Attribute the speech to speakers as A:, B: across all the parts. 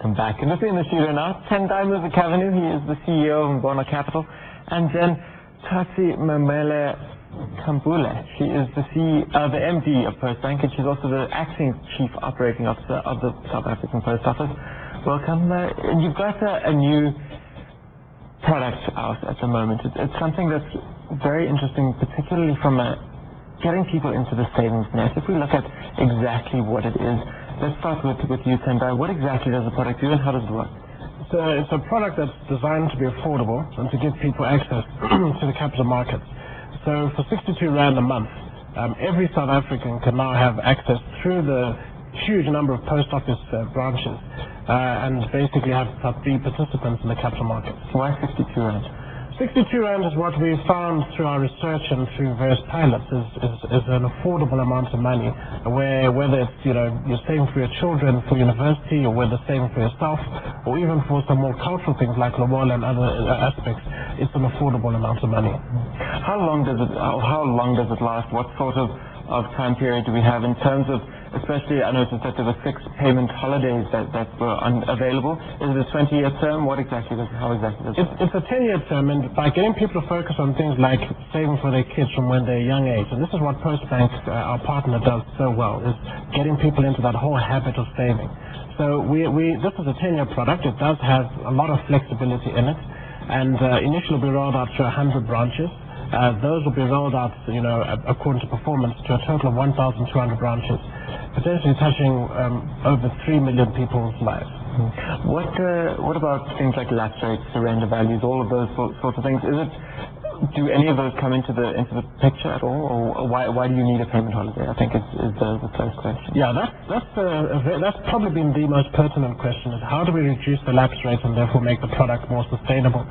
A: welcome back. And with me in the studio now, Tendia Musikavanhu, he is the CEO of Umbono Capital, and then Totsie Khambule, she is the MD of Postbank, and she's also the acting Chief Operating Officer of the South African Post Office. Welcome. And you've got a new product out at the moment. It's something that's very interesting, particularly from getting people into the savings net. If we look at exactly what it is, let's start with you, Tendia. What exactly does the product do and how does it work?
B: So it's a product that's designed to be affordable and to give people access to the capital markets. So for 62 Rand a month, every South African can now have access through the huge number of post office branches and basically be participants in the capital markets.
A: Why 62 Rand?
B: 62 Rand is what we've found through our research and through various pilots is an affordable amount of money, where whether it's you're saving for your children for university, or whether saving for yourself, or even for some more cultural things like lobola and other aspects, it's an affordable amount of money.
A: How long does it last? What sort of time period do we have in terms of, especially I noticed that there were 6 payment holidays that were available. Is it a 20-year term? How exactly does it?
B: It's a 10-year term, and by getting people to focus on things like saving for their kids from when they're young age, and this is what Postbank, our partner, does so well, is getting people into that whole habit of saving. So this is a 10-year product. It does have a lot of flexibility in it, and initially we rolled out to 100 branches. Those will be rolled out, according to performance, to a total of 1,200 branches, potentially touching over 3 million people's lives.
A: What about things like lapse rates, surrender values, all of those sorts of things? Do any of those come into the picture at all, or why do you need a payment holiday? I think is the first question.
B: Yeah, that's probably been the most pertinent question: is how do we reduce the lapse rate and therefore make the product more sustainable?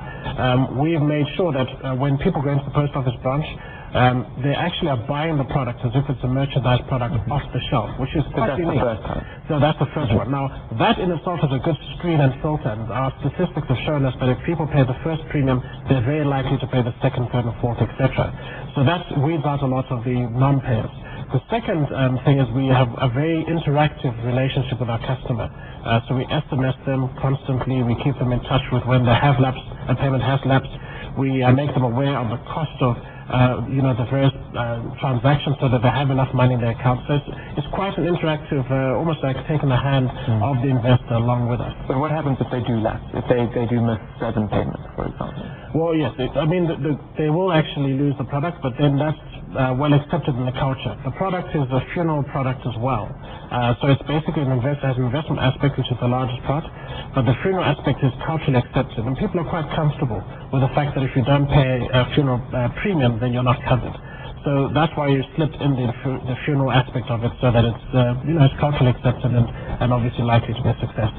B: We've made sure that when people go into the post office branch, they actually are buying the product as if it's a merchandise product off the shelf, which is quite unique.
A: That's the first time.
B: So that's the first one. Now, that in itself is a good screen and filter, and our statistics have shown us that if people pay the first premium, they're very likely to pay the second, third, and fourth, etc. So that weeds out a lot of the non-payers. The second thing is we have a very interactive relationship with our customer. So we SMS them constantly. We keep them in touch with when they have lapsed, a payment has lapsed. We make them aware of the cost of the various transactions so that they have enough money in their account. So it's quite an interactive, almost like taking the hand of the investor along with us.
A: But what happens if they do lapse, if they do miss 7 payments, for example?
B: Well, yes, they will actually lose the product, but then that's well accepted in the culture. The product is a funeral product as well. So it's basically has an investment aspect, which is the largest part, but the funeral aspect is culturally accepted, and people are quite comfortable with the fact that if you don't pay a funeral premium, then you're not covered. So that's why you slipped in the funeral aspect of it, so that it's it's culturally accepted and obviously likely to be a success.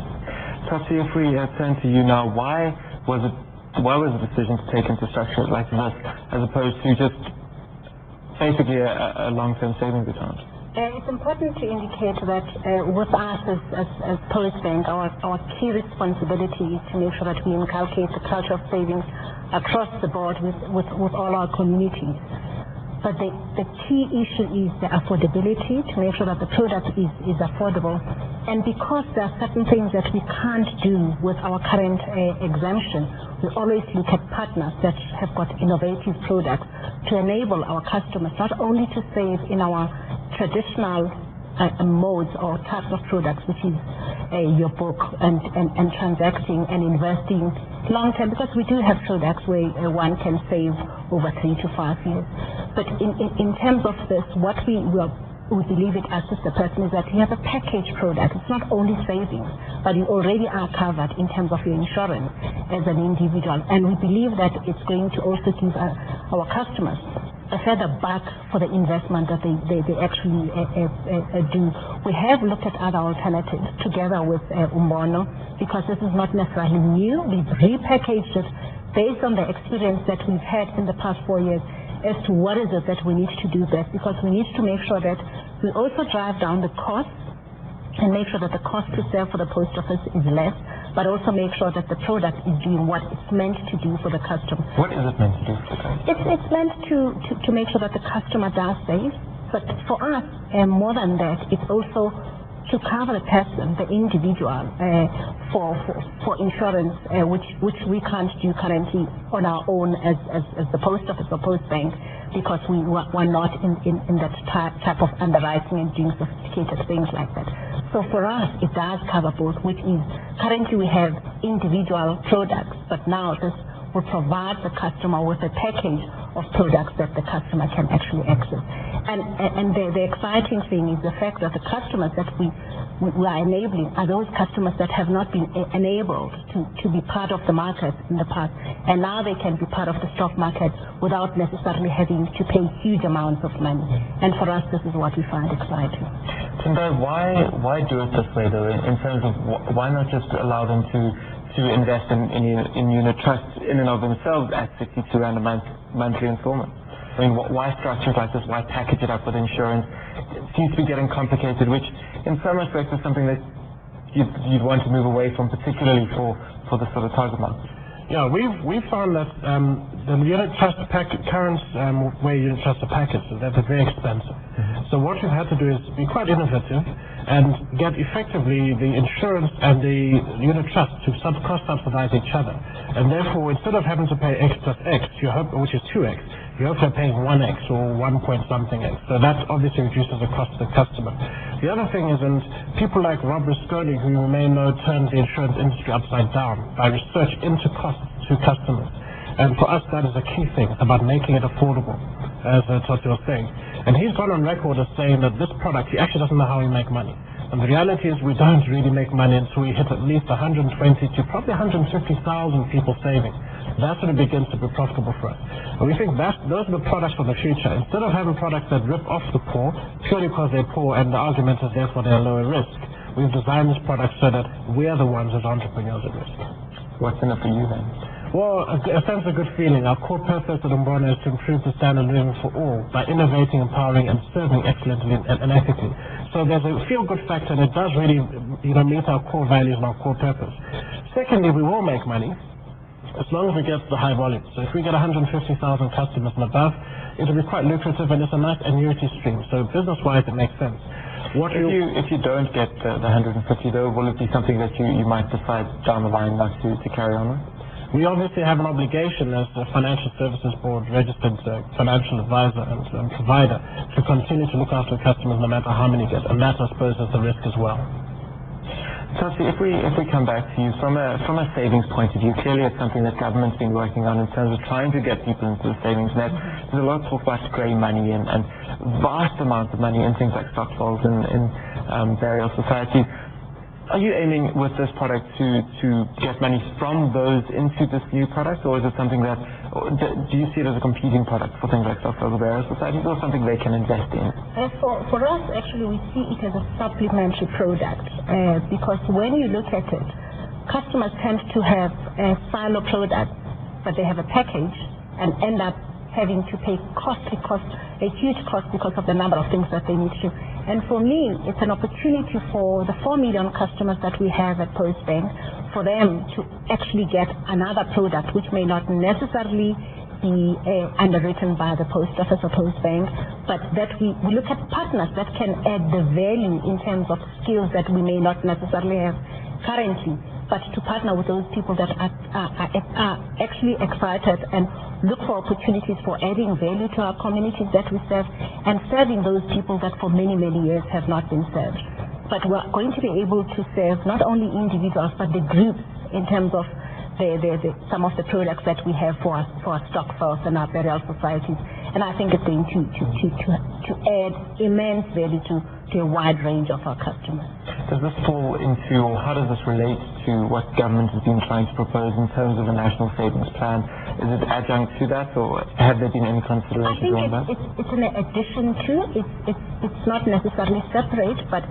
A: Totsie, if we turn to you now, why was the decision to take into structure like this as opposed to just basically a long-term savings account?
C: It's important to indicate that with us as Postbank, our key responsibility is to make sure that we inculcate the culture of savings across the board with all our communities. But the key issue is the affordability, to make sure that the product is affordable. And because there are certain things that we can't do with our current exemption, we always look at partners that have got innovative products to enable our customers not only to save in our traditional modes or types of products, which is your book and transacting and investing long term, because we do have products where one can save over 3 to 5 years. But in terms of this, what we believe it assists the person is that you have a package product. It's not only savings, but you already are covered in terms of your insurance as an individual. And we believe that it's going to also give our customers a further back for the investment that they actually do. We have looked at other alternatives together with Umbono, because this is not necessarily new. We've repackaged it based on the experience that we've had in the past 4 years as to what is it that we need to do best, because we need to make sure that we also drive down the cost and make sure that the cost to serve for the post office is less, but also make sure that the product is doing what it's meant to do for the customer.
A: What is it meant to do for the customer?
C: It's meant to make sure that the customer does save, but for us, more than that, it's also to cover the person, the individual, for insurance, which we can't do currently on our own as the post office or Postbank, because we're not in that type of underwriting and doing sophisticated things like that. So for us, it does cover both, which is currently we have individual products, but now this will provide the customer with a package of products that the customer can actually access. And the exciting thing is the fact that the customers that we are enabling are those customers that have not been enabled to be part of the market in the past, and now they can be part of the stock market without necessarily having to pay huge amounts of money. And for us, this is what we find exciting.
A: Tendia, why do it this way though, in terms of why not just allow them to invest in unit trusts in and of themselves at 62 rand a monthly installment? I mean, why structure it like this? Why package it up with insurance? It seems to be getting complicated, which in some respects is something that you'd want to move away from, particularly for the sort of target market.
B: Yeah, we've found that the unit trust current way unit trusts are packaged, they're very expensive. So what we've had to do is be quite innovative and get effectively the insurance and the unit trust to cross-subsidize each other. And therefore, instead of having to pay X plus X, which is 2X, you hope they're paying 1X or 1 point something X. So that obviously reduces the cost to the customer. The other thing is, and people like Rob Risconi, who you may know, turned the insurance industry upside down by research into costs to customers. And for us, that is a key thing about making it affordable, as Totsie was saying. And he's gone on record as saying that this product, he actually doesn't know how we make money. And the reality is we don't really make money until we hit at least 120 to probably 150,000 people saving. That's when it begins to be profitable for us. And we think those are the products for the future. Instead of having products that rip off the poor purely because they're poor and the argument is therefore they're lower risk, we've designed this product so that we're the ones as entrepreneurs at risk.
A: What's in it for you then?
B: Well, a sense of good feeling. Our core purpose at Umbono is to improve the standard of living for all by innovating, empowering, and serving excellently and ethically. So there's a feel-good factor, and it does really, meet our core values and our core purpose. Secondly, we will make money as long as we get the high volume. So if we get 150,000 customers and above, it'll be quite lucrative, and it's a nice annuity stream. So business-wise, it makes sense.
A: If you don't get the 150 though, will it be something that you might decide down the line not to carry on with?
B: We obviously have an obligation as the Financial Services Board registered financial advisor and provider to continue to look after customers no matter how many get, and that I suppose is the risk as well.
A: Totsie, if we come back to you from a savings point of view, clearly it's something that government's been working on in terms of trying to get people into the savings net. There's a lot of talk about grey money and vast amounts of money in things like stokvels in burial societies. Are you aiming with this product to get money from those into this new product, or is it something that, do you see it as a competing product for things like stokvels or burial societies, or something they can invest in?
C: For us, actually, we see it as a supplementary product, because when you look at it, customers tend to have a silo product, but they have a package and end up having to pay a huge cost because of the number of things that they need to. And for me, it's an opportunity for the 4 million customers that we have at Postbank, for them to actually get another product which may not necessarily be underwritten by the post office or Postbank, but that we look at partners that can add the value in terms of skills that we may not necessarily have currently, but to partner with those people that are actually excited and look for opportunities for adding value to our communities that we serve and serving those people that for many, many years have not been served. But we're going to be able to serve not only individuals, but the groups in terms of some of the products that we have for our stokvels and our burial societies. And I think it's going to add immense value to a wide range of our customers.
A: Does this fall into, or how does this relate to what government has been trying to propose in terms of a national savings plan? Is it adjunct to that, or have there been any considerations around that?
C: It's an addition to. It's not necessarily separate, but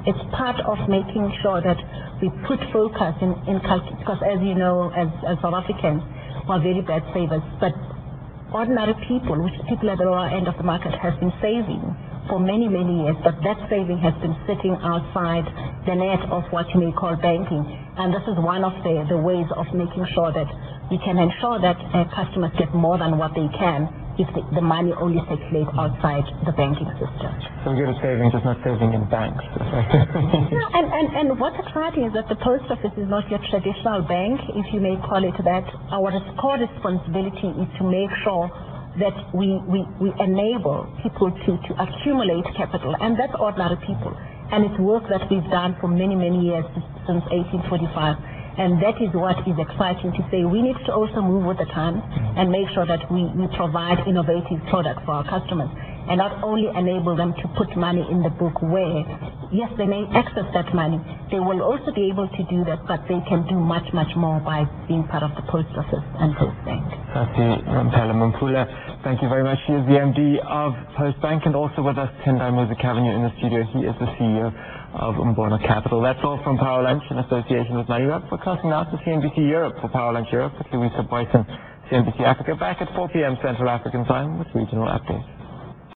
C: it's part of making sure that we put focus in culture, because as you know, as South Africans, we're very bad savers, but ordinary people, which people at the lower end of the market, have been saving for many, many years, but that saving has been sitting outside the net of what you may call banking. And this is one of the ways of making sure that we can ensure that customers get more than what they can if the money only circulates outside the banking system.
A: So we're good at saving, just not saving in banks.
C: And what's exciting is that the post office is not your traditional bank, if you may call it that. Our core responsibility is to make sure that we enable people to accumulate capital, and that's ordinary people. And it's work that we've done for many, many years, since 1845. And that is what is exciting to say. We need to also move with the times and make sure that we provide innovative products for our customers, and not only enable them to put money in the book where, yes, they may access that money. They will also be able to do that, but they can do much, much more by being part of the post office and Postbank.
A: Totsie, thank you very much. She is the MD of Postbank, and also with us, Tendia Musikavanhu in the studio. He is the CEO of Umbono Capital. That's all from Power Lunch in association with Marriott. We're crossing now to CNBC Europe for Power Lunch Europe with Louisa Boyson, CNBC Africa, back at 4 p.m. Central African time with regional updates.